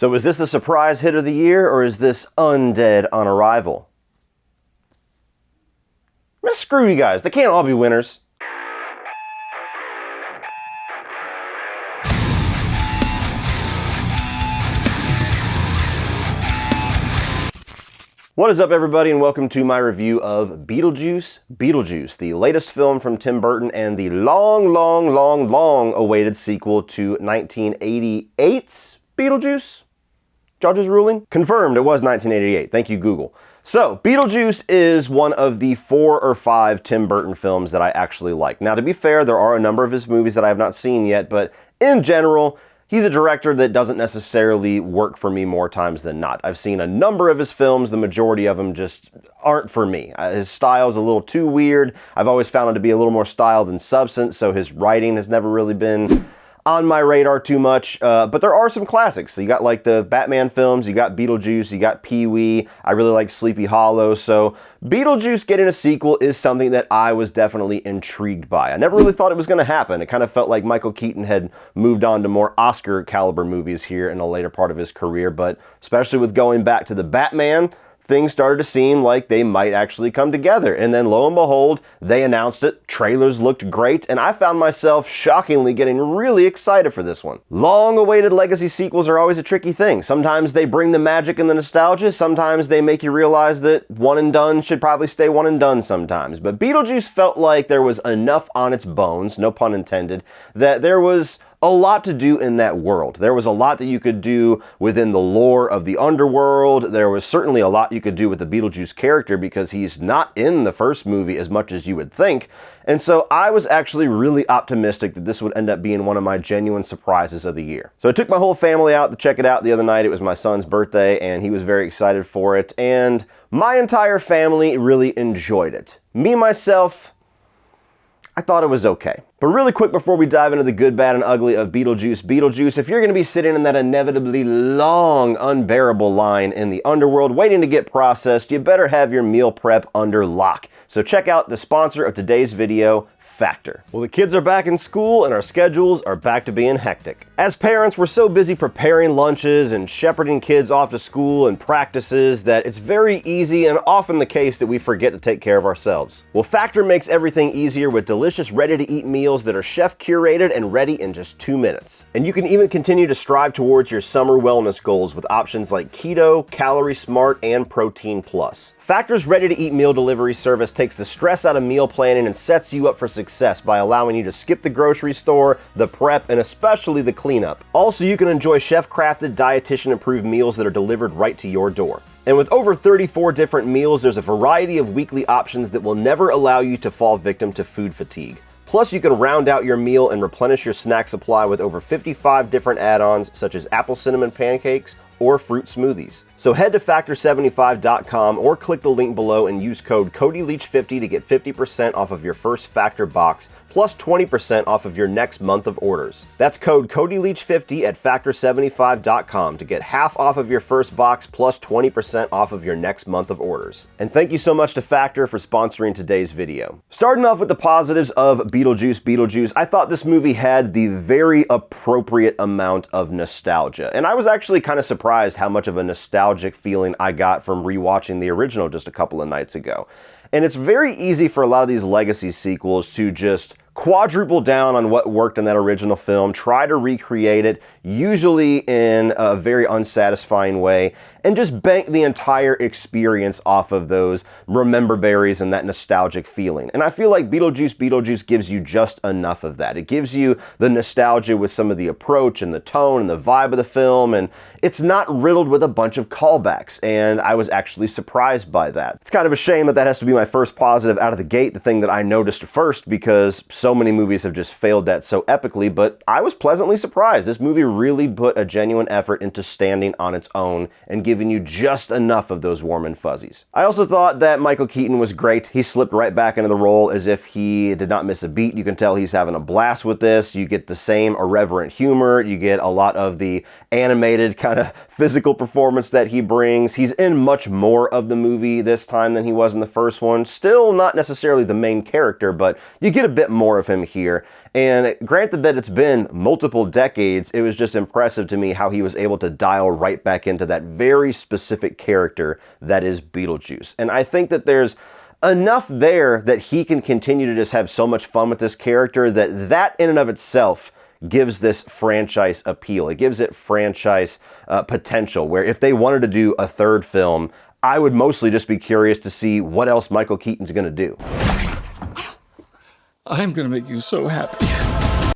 So is this the surprise hit of the year, or is this Undead on Arrival? Man, screw you guys. They can't all be winners. What is up, everybody, and welcome to my review of Beetlejuice Beetlejuice, the latest film from Tim Burton and the long awaited sequel to 1988's Beetlejuice? Judge's ruling? Confirmed, it was 1988. Thank you, Google. So, Beetlejuice is one of the 4 or 5 Tim Burton films that I actually like. Now, to be fair, there are a number of his movies that I have not seen yet, but in general, he's a director that doesn't necessarily work for me more times than not. I've seen a number of his films, the majority of them just aren't for me. His style is a little too weird. I've always found him to be a little more style than substance, so his writing has never really been on my radar too much, but there are some classics. So you got like the Batman films, you got Beetlejuice, you got Pee-wee, I really like Sleepy Hollow, so Beetlejuice getting a sequel is something that I was definitely intrigued by. I never really thought it was going to happen. It kind of felt like Michael Keaton had moved on to more Oscar caliber movies here in a later part of his career, but especially with going back to the Batman, things started to seem like they might actually come together. And then lo and behold, they announced it, trailers looked great, and I found myself shockingly getting really excited for this one. Long-awaited legacy sequels are always a tricky thing. Sometimes they bring the magic and the nostalgia, sometimes they make you realize that one and done should probably stay one and done sometimes. But Beetlejuice felt like there was enough on its bones, no pun intended, that there was a lot to do in that world. There was a lot that you could do within the lore of the underworld. There was certainly a lot you could do with the Beetlejuice character because he's not in the first movie as much as you would think. And so I was actually really optimistic that this would end up being one of my genuine surprises of the year. So I took my whole family out to check it out the other night. It was my son's birthday and he was very excited for it. And my entire family really enjoyed it. Me, myself, I thought it was okay. But really quick before we dive into the good, bad, and ugly of Beetlejuice Beetlejuice, if you're going to be sitting in that inevitably long, unbearable line in the underworld waiting to get processed, you better have your meal prep under lock. So check out the sponsor of today's video, Factor. Well, the kids are back in school and our schedules are back to being hectic. As parents, we're so busy preparing lunches and shepherding kids off to school and practices that it's very easy and often the case that we forget to take care of ourselves. Well, Factor makes everything easier with delicious, ready-to-eat meals that are chef-curated and ready in just 2 minutes. And you can even continue to strive towards your summer wellness goals with options like Keto, Calorie Smart, and Protein Plus. Factor's ready-to-eat meal delivery service takes the stress out of meal planning and sets you up for success by allowing you to skip the grocery store, the prep, and especially the cleanup. Also, you can enjoy chef-crafted, dietitian-approved meals that are delivered right to your door. And with over 34 different meals, there's a variety of weekly options that will never allow you to fall victim to food fatigue. Plus, you can round out your meal and replenish your snack supply with over 55 different add-ons such as apple cinnamon pancakes or fruit smoothies. So head to Factor75.com or click the link below and use code CodyLeach50 to get 50% off of your first Factor box, plus 20% off of your next month of orders. That's code CodyLeach50 at Factor75.com to get half off of your first box plus 20% off of your next month of orders. And thank you so much to Factor for sponsoring today's video. Starting off with the positives of Beetlejuice Beetlejuice, I thought this movie had the very appropriate amount of nostalgia. And I was actually kind of surprised how much of a nostalgic feeling I got from rewatching the original just a couple of nights ago. And it's very easy for a lot of these legacy sequels to just quadruple down on what worked in that original film, try to recreate it, usually in a very unsatisfying way, and just bank the entire experience off of those remember berries and that nostalgic feeling. And I feel like Beetlejuice Beetlejuice gives you just enough of that. It gives you the nostalgia with some of the approach and the tone and the vibe of the film, and it's not riddled with a bunch of callbacks, and I was actually surprised by that. It's kind of a shame that that has to be my first positive out of the gate, the thing that I noticed first, because so many movies have just failed that so epically, but I was pleasantly surprised. This movie really put a genuine effort into standing on its own and giving giving you just enough of those warm and fuzzies. I also thought that Michael Keaton was great. He slipped right back into the role as if he did not miss a beat. You can tell he's having a blast with this. You get the same irreverent humor. You get a lot of the animated kind of physical performance that he brings. He's in much more of the movie this time than he was in the first one. Still not necessarily the main character, but you get a bit more of him here. And granted that it's been multiple decades, it was just impressive to me how he was able to dial right back into that very specific character that is Beetlejuice. And I think that there's enough there that he can continue to just have so much fun with this character that in and of itself gives this franchise appeal. It gives it franchise potential, where if they wanted to do a third film, I would mostly just be curious to see what else Michael Keaton's going to do. I'm gonna make you so happy.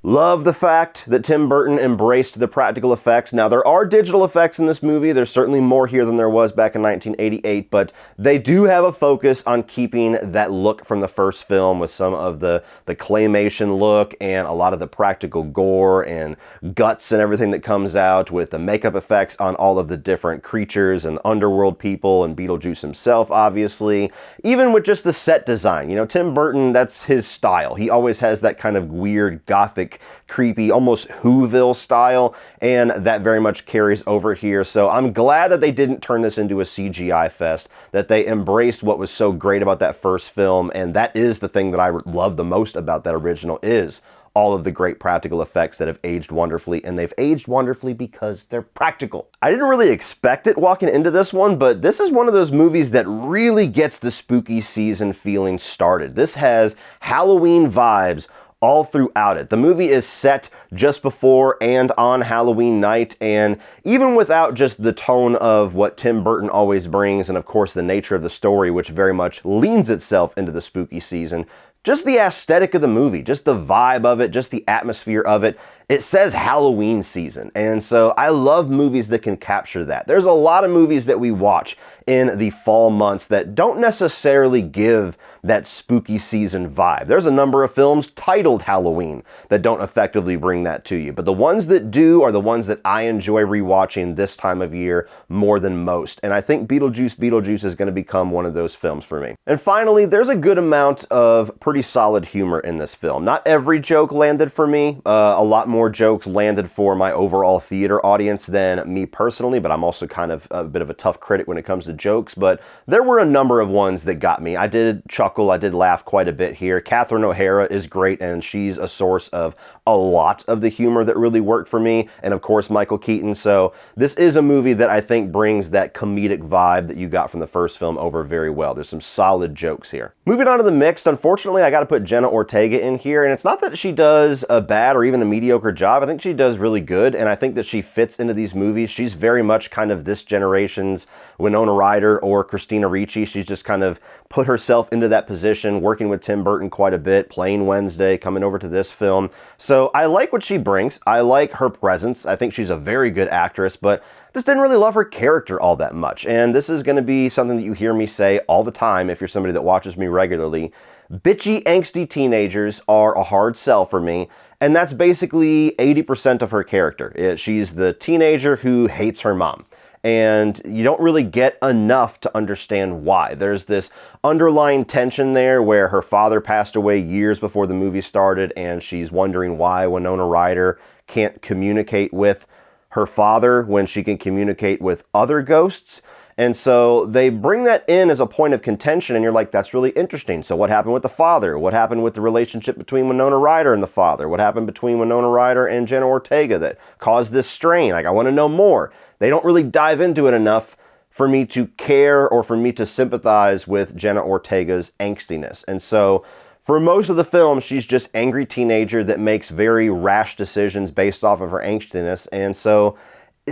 Love the fact that Tim Burton embraced the practical effects. Now, there are digital effects in this movie. There's certainly more here than there was back in 1988, but they do have a focus on keeping that look from the first film with some of the claymation look and a lot of the practical gore and guts and everything that comes out with the makeup effects on all of the different creatures and underworld people and Beetlejuice himself, obviously. Even with just the set design. You know, Tim Burton, that's his style. He always has that kind of weird, gothic, creepy, almost Whoville style, and that very much carries over here. So I'm glad that they didn't turn this into a CGI fest, that they embraced what was so great about that first film, and that is the thing that I love the most about that original, is all of the great practical effects that have aged wonderfully, and they've aged wonderfully because they're practical. I didn't really expect it walking into this one, but this is one of those movies that really gets the spooky season feeling started. This has Halloween vibes all throughout it. The movie is set just before and on Halloween night, and even without just the tone of what Tim Burton always brings, and of course the nature of the story, which very much leans itself into the spooky season, just the aesthetic of the movie, just the vibe of it, just the atmosphere of it, it says Halloween season. And so I love movies that can capture that. There's a lot of movies that we watch in the fall months that don't necessarily give that spooky season vibe. There's a number of films titled Halloween that don't effectively bring that to you. But the ones that do are the ones that I enjoy rewatching this time of year more than most. And I think Beetlejuice Beetlejuice is going to become one of those films for me. And finally, there's a good amount of pretty solid humor in this film. Not every joke landed for me. A lot more jokes landed for my overall theater audience than me personally, but I'm also kind of a bit of a tough critic when it comes to jokes. But there were a number of ones that got me. I did chuckle, I did laugh quite a bit here. Catherine O'Hara is great, and she's a source of a lot of the humor that really worked for me. And of course, Michael Keaton. So this is a movie that I think brings that comedic vibe that you got from the first film over very well. There's some solid jokes here. Moving on to the mixed, unfortunately, I got to put Jenna Ortega in here, and it's not that she does a bad or even a mediocre job. I think she does really good, and I think that she fits into these movies. She's very much kind of this generation's Winona Ryder or Christina Ricci. She's just kind of put herself into that position, working with Tim Burton quite a bit, playing Wednesday, coming over to this film. So I like what she brings. I like her presence. I think she's a very good actress, but just didn't really love her character all that much. And this is going to be something that you hear me say all the time if you're somebody that watches me regularly. Bitchy, angsty teenagers are a hard sell for me, and that's basically 80% of her character. She's the teenager who hates her mom, and you don't really get enough to understand why. There's this underlying tension there where her father passed away years before the movie started, and she's wondering why Winona Ryder can't communicate with her father when she can communicate with other ghosts. And so they bring that in as a point of contention, and you're like, that's really interesting. So what happened with the father? What happened with the relationship between Winona Ryder and the father? What happened between Winona Ryder and Jenna Ortega that caused this strain? Like, I want to know more. They don't really dive into it enough for me to care or for me to sympathize with Jenna Ortega's angstiness. And so for most of the film, she's just angry teenager that makes very rash decisions based off of her angstiness. And so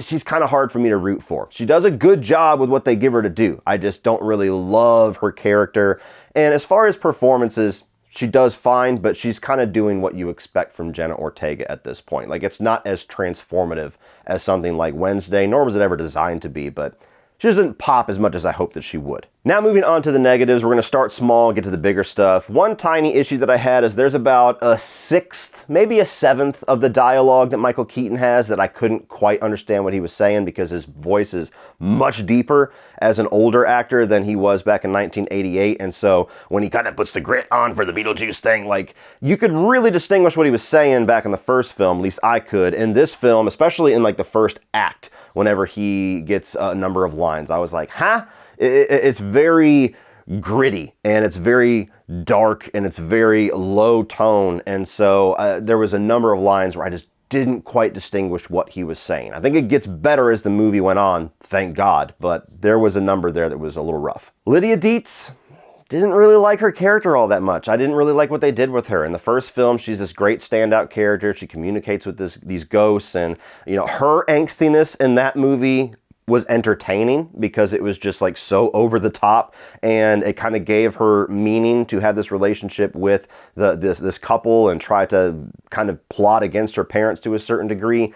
she's kind of hard for me to root for. She does a good job with what they give her to do. I just don't really love her character. And as far as performances, she does fine, but she's kind of doing what you expect from Jenna Ortega at this point. Like, it's not as transformative as something like Wednesday, nor was it ever designed to be, but She doesn't pop as much as I hoped that she would. Now moving on to the negatives, we're going to start small, get to the bigger stuff. One tiny issue that I had is there's about a sixth, maybe a seventh of the dialogue that Michael Keaton has that I couldn't quite understand what he was saying because his voice is much deeper as an older actor than he was back in 1988. And so when he kind of puts the grit on for the Beetlejuice thing, like, you could really distinguish what he was saying back in the first film, at least I could. In this film, especially in like the first act, whenever he gets a number of lines, I was like, huh? It's very gritty and it's very dark and it's very low tone. And so there was a number of lines where I just didn't quite distinguish what he was saying. I think it gets better as the movie went on, thank God, but there was a number there that was a little rough. Lydia Dietz, didn't really like her character all that much. I didn't really like what they did with her. In the first film, she's this great standout character. She communicates with these ghosts, and her angstiness in that movie was entertaining because it was just like so over the top, and it kind of gave her meaning to have this relationship with this couple and try to kind of plot against her parents to a certain degree.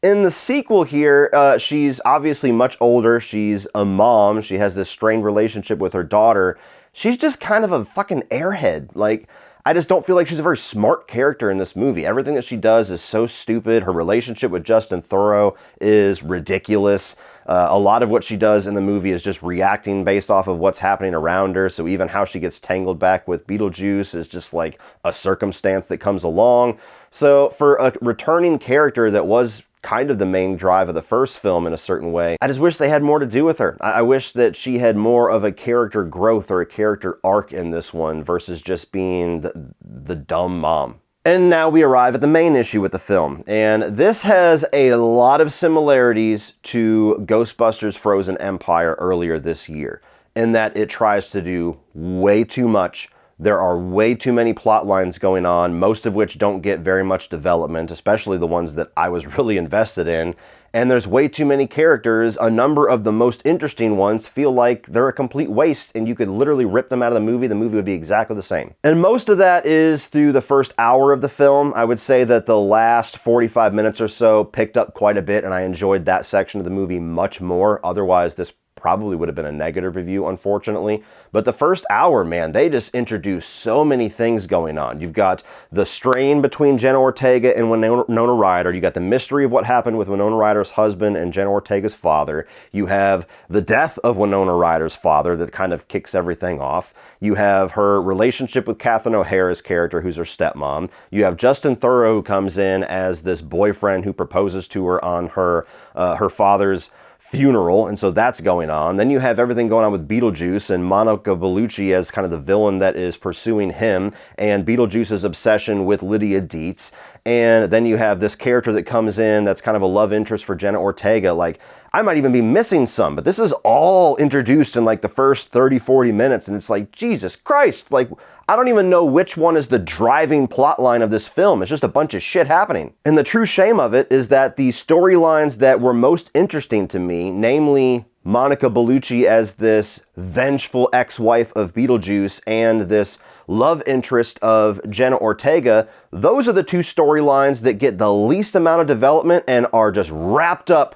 In the sequel here, she's obviously much older. She's a mom. She has this strained relationship with her daughter. She's just kind of a fucking airhead. Like, I just don't feel like she's a very smart character in this movie. Everything that she does is so stupid. Her relationship with Justin Theroux is ridiculous. A lot of what she does in the movie is just reacting based off of what's happening around her. So even how she gets tangled back with Beetlejuice is just like a circumstance that comes along. So for a returning character that was kind of the main drive of the first film in a certain way, I just wish they had more to do with her. I wish that she had more of a character growth or a character arc in this one versus just being the dumb mom. And now we arrive at the main issue with the film. And this has a lot of similarities to Ghostbusters Frozen Empire earlier this year, in that it tries to do way too much. There are way too many plot lines going on, most of which don't get very much development, especially the ones that I was really invested in. And there's way too many characters. A number of the most interesting ones feel like they're a complete waste, and you could literally rip them out of the movie would be exactly the same. And most of that is through the first hour of the film. I would say that the last 45 minutes or so picked up quite a bit, and I enjoyed that section of the movie much more. Otherwise, this probably would have been a negative review, unfortunately. But the first hour, man, they just introduced so many things going on. You've got the strain between Jenna Ortega and Winona Ryder. You got the mystery of what happened with Winona Ryder's husband and Jenna Ortega's father. You have the death of Winona Ryder's father that kind of kicks everything off. You have her relationship with Catherine O'Hara's character, who's her stepmom. You have Justin Theroux, who comes in as this boyfriend who proposes to her on her father's funeral, and so that's going on. Then you have everything going on with Beetlejuice and Monica Bellucci as kind of the villain that is pursuing him, and Beetlejuice's obsession with Lydia Dietz. And then you have this character that comes in that's kind of a love interest for Jenna Ortega. Like, I might even be missing some, but this is all introduced in like the first 30, 40 minutes, and it's like, Jesus Christ, like, I don't even know which one is the driving plot line of this film. It's just a bunch of shit happening. And the true shame of it is that the storylines that were most interesting to me, namely Monica Bellucci as this vengeful ex-wife of Beetlejuice and this love interest of Jenna Ortega, those are the two storylines that get the least amount of development and are just wrapped up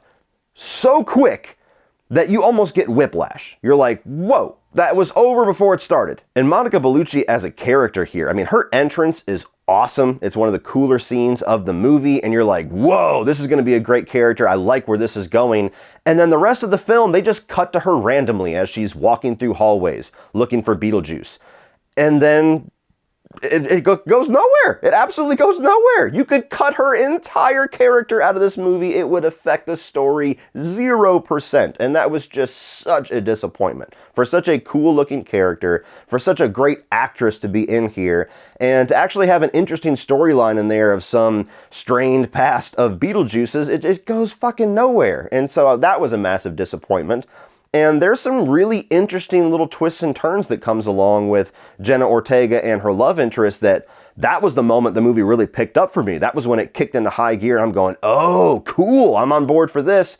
so quick that you almost get whiplash. You're like, whoa, that was over before it started. And Monica Bellucci as a character here, I mean, her entrance is awesome. It's one of the cooler scenes of the movie, and you're like, whoa, this is gonna be a great character. I like where this is going. And then the rest of the film, they just cut to her randomly as she's walking through hallways looking for Beetlejuice. And then it goes nowhere. It absolutely goes nowhere. You could cut her entire character out of this movie. It would affect the story 0%. And that was just such a disappointment. For such a cool looking character, for such a great actress to be in here, and to actually have an interesting storyline in there of some strained past of Beetlejuice's, it goes fucking nowhere. And so that was a massive disappointment. And there's some really interesting little twists and turns that comes along with Jenna Ortega and her love interest that was the moment the movie really picked up for me. That was when it kicked into high gear and I'm going, oh, cool, I'm on board for this,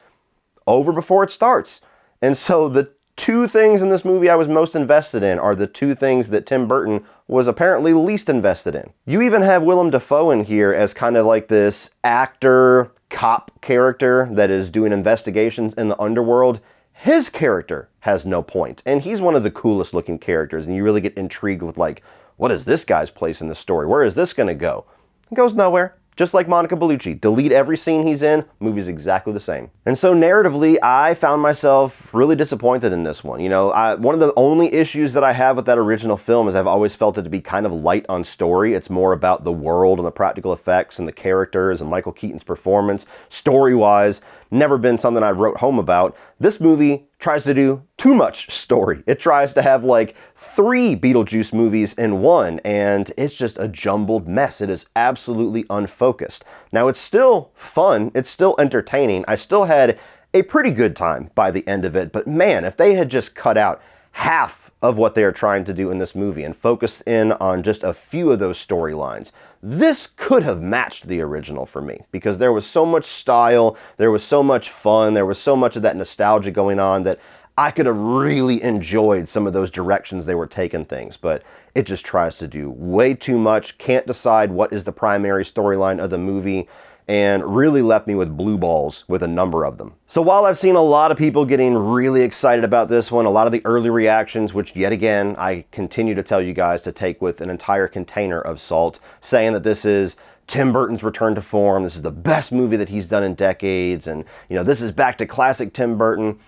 over before it starts. And so the two things in this movie I was most invested in are the two things that Tim Burton was apparently least invested in. You even have Willem Dafoe in here as kind of like this actor, cop character that is doing investigations in the underworld. his character has no point. And he's one of the coolest looking characters, and you really get intrigued with, like, what is this guy's place in the story? Where is this going to go? It goes nowhere. Just like Monica Bellucci. Delete every scene he's in, movie's exactly the same. And so narratively, I found myself really disappointed in this one. You know, one of the only issues that I have with that original film is I've always felt it to be kind of light on story. It's more about the world and the practical effects and the characters and Michael Keaton's performance. Story-wise, never been something I wrote home about. This movie tries to do too much story. It tries to have like 3 Beetlejuice movies in one, and it's just a jumbled mess. It is absolutely unfocused. Now, it's still fun. It's still entertaining. I still had a pretty good time by the end of it, but man, if they had just cut out half of what they are trying to do in this movie and focused in on just a few of those storylines, this could have matched the original for me, because there was so much style, there was so much fun, there was so much of that nostalgia going on that I could have really enjoyed some of those directions they were taking things, but it just tries to do way too much, can't decide what is the primary storyline of the movie, and really left me with blue balls with a number of them. So while I've seen a lot of people getting really excited about this one, a lot of the early reactions, which yet again, I continue to tell you guys to take with an entire container of salt, saying that this is Tim Burton's return to form, this is the best movie that he's done in decades, and you know, this is back to classic Tim Burton.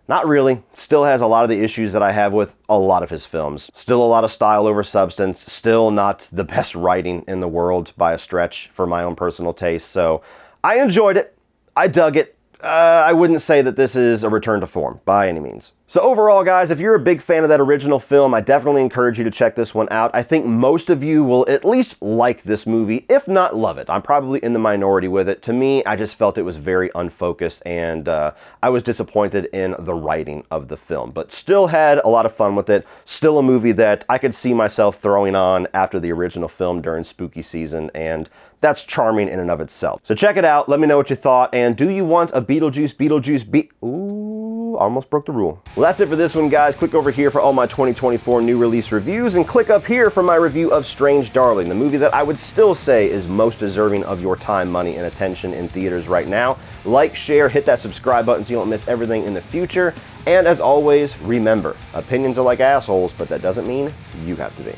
Not really. Still has a lot of the issues that I have with a lot of his films. Still a lot of style over substance. Still not the best writing in the world by a stretch for my own personal taste. So I enjoyed it. I dug it. I wouldn't say that this is a return to form by any means. So overall, guys, if you're a big fan of that original film, I definitely encourage you to check this one out. I think most of you will at least like this movie, if not love it. I'm probably in the minority with it. To me, I just felt it was very unfocused, and I was disappointed in the writing of the film, but still had a lot of fun with it. Still a movie that I could see myself throwing on after the original film during spooky season, and that's charming in and of itself. So check it out. Let me know what you thought, and do you want a Beetlejuice Ooh, almost broke the rule. Well, that's it for this one, guys. Click over here for all my 2024 new release reviews, and click up here for my review of Strange Darling, the movie that I would still say is most deserving of your time, money, and attention in theaters right now. Like, share, hit that subscribe button so you don't miss everything in the future. And as always, remember, opinions are like assholes, but that doesn't mean you have to be.